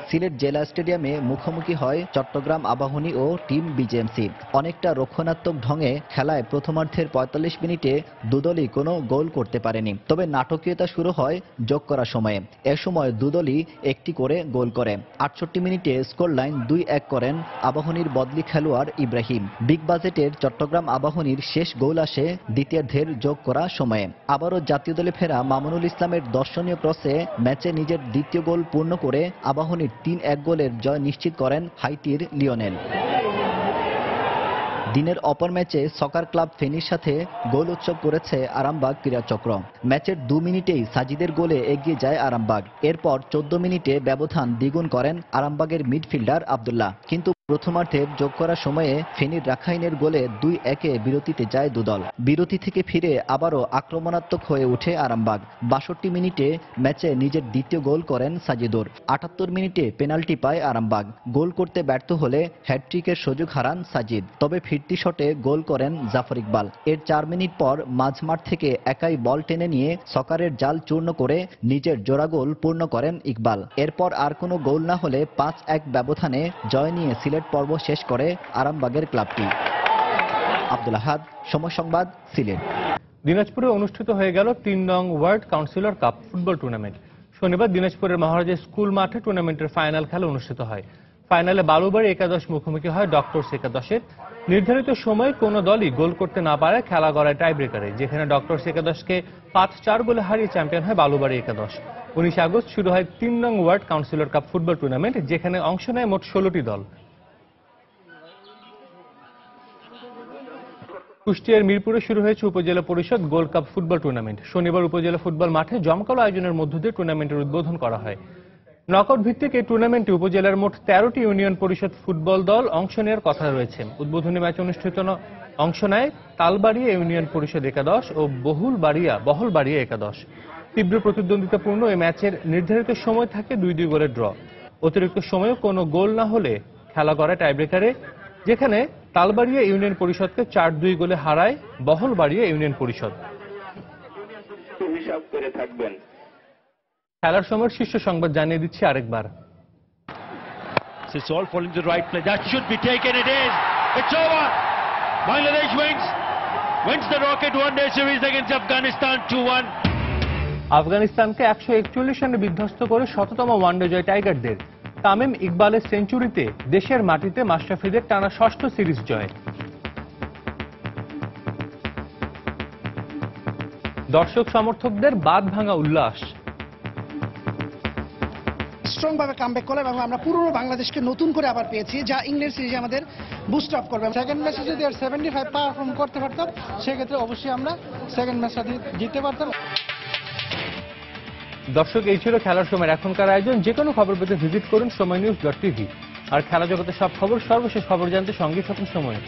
সিলেট জেলা স্টেডিয়ামে মুখোমুখি হয় চট্টগ্রাম আবাহনী ও টিম বিজেএমসি। অনেকটা রক্ষণাত্মক ঢঙে খেলায় প্রথমার্ধের ৪৫ মিনিটে দুদলই কোনো গোল করতে পারেনি, তবে নাটকীয়তা শুরু হয় যোগ করা সময়ে। এ সময় দুদলই একটি করে গোল করে। ৬৮ মিনিটে স্কোর লাইন ২-১ করেন আবাহনীর বদলি খেলোয়াড় ইব্রাহিম। বিগ বাজেটের চট্টগ্রাম আবাহনীর শেষ গোল আসে দ্বিতীয়ার্ধের যোগ করা সময়ে। আবারও জাতীয় দলে ফেরা মামুনুল ইসলামের দর্শনীয় ক্রসে ম্যাচে নিজের দ্বিতীয় গোল পূর্ণ করে আবাহনীর ৩-১ গোলের জয় নিশ্চিত করেন হাইতির লিওনেল। দিনের অপর ম্যাচে সকার ক্লাব ফেনীর সাথে গোল উৎসব করেছে আরামবাগ ক্রীড়া চক্র। ম্যাচের ২ মিনিটেই সাজিদের গোলে এগিয়ে যায় আরামবাগ। এরপর ১৪ মিনিটে ব্যবধান দ্বিগুণ করেন আরামবাগের মিডফিল্ডার আব্দুল্লাহ, কিন্তু প্রথমার্ধের যোগ করা সময়ে ফেনীর রাখাইনের গোলে ২-১-এ বিরতিতে যায় দুদল। বিরতি থেকে ফিরে আবারও আক্রমণাত্মক হয়ে ওঠে আরামবাগ। ৬২ মিনিটে ম্যাচে নিজের দ্বিতীয় গোল করেন সাজিদুর। ৭৮ মিনিটে পেনাল্টি পায় আরামবাগ। গোল করতে ব্যর্থ হলে হ্যাটট্রিকের সুযোগ হারান সাজিদ, তবে ফিরতি শটে গোল করেন জাফর ইকবাল। এর ৪ মিনিট পর মাঝমাঠ থেকে একাই বল টেনে নিয়ে সকারের জাল চূর্ণ করে নিজের জোড়া গোল পূর্ণ করেন ইকবাল। এরপর আর কোনো গোল না হলে ৫-১ ব্যবধানে জয় নিয়ে সিলেট পর্ব শেষ করে আরামবাগের ক্লাবটি। আব্দুল আহাদ, সময় সংবাদ, সিলেট। দিনাজপুরে অনুষ্ঠিত হয়ে গেল ৩ নং world councillor cup football tournament. শনিবার দিনাজপুরের মহারাজা স্কুল মাঠে টুর্নামেন্টের ফাইনাল খেলা অনুষ্ঠিত হয়। ফাইনালে বালুবাড়ি একাদশ মুখোমুখি হয় ডক্টরস একাদশের। নির্ধারিত সময়ে কোনো দলই গোল করতে না পারে খেলা গড়ায় টাইব্রেকারে, যেখানে ডক্টরস একাদশকে ৫-৪ গোলে হারিয়ে চ্যাম্পিয়ন হয় বালুবাড়ি একাদশ। ১৯ আগস্ট শুরু হয় ৩ নং world councillor cup football tournament, যেখানে অংশ নেয় মোট ১৬টি দল। কুষ্টিয়ার মিরপুরে শুরু হয়েছে উপজেলা পরিষদ গোল্ড কাপ ফুটবল টুর্নামেন্ট। শনিবার উপজেলা ফুটবল মাঠে জমকালো আয়োজনের মধ্য দিয়ে টুর্নামেন্টের উদ্বোধন করা হয়। নকআউট ভিত্তিক এই টুর্নামেন্টে উপজেলার মোট ১৩টি ইউনিয়ন পরিষদ ফুটবল দল অংশ নেওয়ার কথা রয়েছে। উদ্বোধনী ম্যাচ অনুষ্ঠিত অংশ নেয় তালবাড়িয়া ইউনিয়ন পরিষদ একাদশ ও বহলবাড়িয়া একাদশ। তীব্র প্রতিদ্বন্দ্বিতাপূর্ণ এই ম্যাচের নির্ধারিত সময় থাকে ২-২ গোলের ড্র। অতিরিক্ত সময়ে কোনো গোল না হলে খেলা গড়ায় টাইব্রেকারে, যেখানে তালবাড়িয়া ইউনিয়ন পরিষদকে ৪-২ গোলে হারায় বহলবাড়িয়া ইউনিয়ন পরিষদ। খেলার সময়ের শীর্ষ সংবাদ জানিয়ে দিচ্ছি আরেকবার। It's all falling to the right place. That should be taken. It is. It's over. Bangladesh wins the Rocket One-Day Series against Afghanistan 2-1. আফগানিস্তানকে ১৪১ রানে বিধ্বস্ত করে শততম ওয়ানডে জয় টাইগারদের। তামিম ইকবালের সেঞ্চুরিতে দেশের মাটিতে মাশরাফিদের টানা ষষ্ঠ সিরিজ জয়। দর্শক সমর্থকদের বাঁধ ভাঙা উল্লাস। স্ট্রং ভাবে কামব্যাক করলাম এবং আমরা পুরো বাংলাদেশকে নতুন করে আবার পেয়েছি, যা ইংল্যান্ড সিরিজে আমাদের বুস্ট আপ করবে। সেকেন্ড ম্যাচে যদি আর 75 পারফর্ম করতে পারতাম, সেক্ষেত্রে অবশ্যই আমরা সেকেন্ড ম্যাচটা জিততে পারতাম। দর্শক, এই ছিল খেলার সময়ের এখনকার আয়োজন। যে কোনো খবর পেতে ভিজিট করুন সময়নিউজ.tv। আর খেলা জগতের সব খবর, সর্বশেষ খবর জানতে সঙ্গে থাকুন সময়।